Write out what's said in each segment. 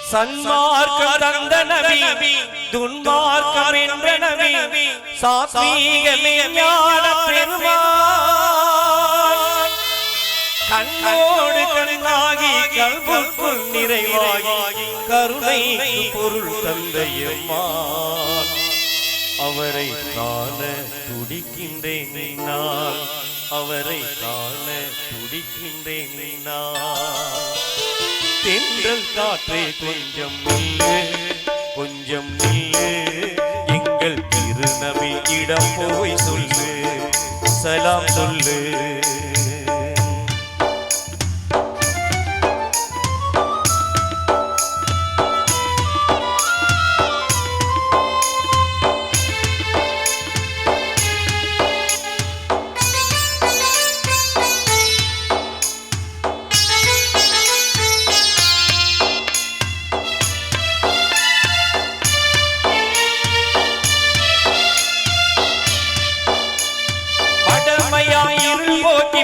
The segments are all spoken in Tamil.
சன்மார்க்கம் தந்த நபி துன்மார்க்கம் என்ற நபி சாத்வீகமே ஞான பெருமான் கண்ணோடு கண்ணாகி கல்புக்குள் நிறைவாகி கருணை பொருள் தந்தையம்மான் அவரை காண துடிக்கின்றேன் நான் அவரை காண துடிக்கின்றேன் நான் தென்றல் காற்றே கொஞ்சம் நில்லு கொஞ்சம் நில்லு எங்கள் திருநபி இடம் போய் சொல்லு சலாம் சொல்லு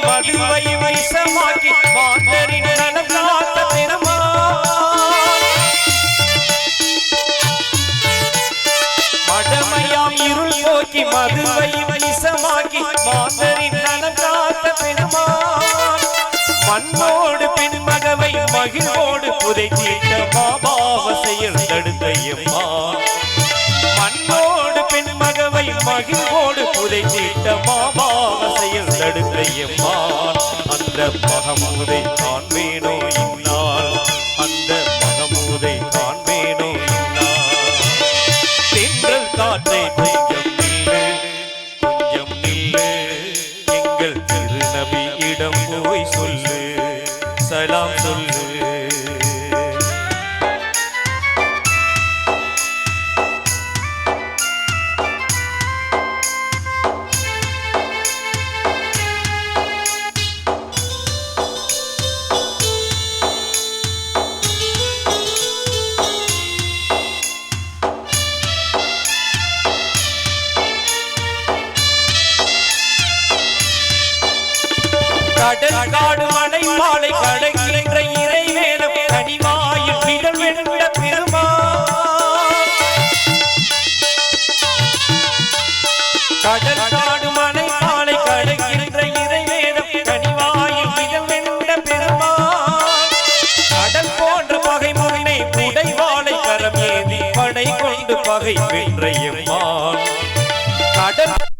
மதுவை வைசமாக்கி மாந்தரின் நலம் காத்த பெருமான் மடமையாம் இருள் போக்கி மதுவை வைசமாக்கி மாந்தரின் நலம் காத்த பெருமான் மண்ணோடு பெண்மகவை மகிழ்வோடு புதைத்தீட்ட மாபாவ செயல் தடுத்தையம்மா மண்ணோடு பெண்மகவை மகிழ்வோடு புதைத்தீட்ட மாபாவ செயல் தடுத்தையம்மா அந்த மகமூதை காண்பேனோ இந்நாள் அந்த மகமூதை காண்பேனோ இந்நாள் தென்றல் காற்றை கொஞ்சம் நில்லு கொஞ்சம் நில்லு எங்கள் திருநபி இடம் போய் சொல்லு சலாம் சொல்லு கடல் காடு மலை மாலை கடக்கின்ற இறைவேலம் கனிவாயில் நிழல் வெண்ட பெருமான் கடல் காடு மலை மாலை கடக்கின்ற இறைவேலம் கனிவாயில் நிழல் வெண்ட பெருமான் கடல் போன்ற பகை முன்னே உடைவாளை கரம் ஏந்தி படை கொண்டு பகை வென்ற எம்மான் கடல்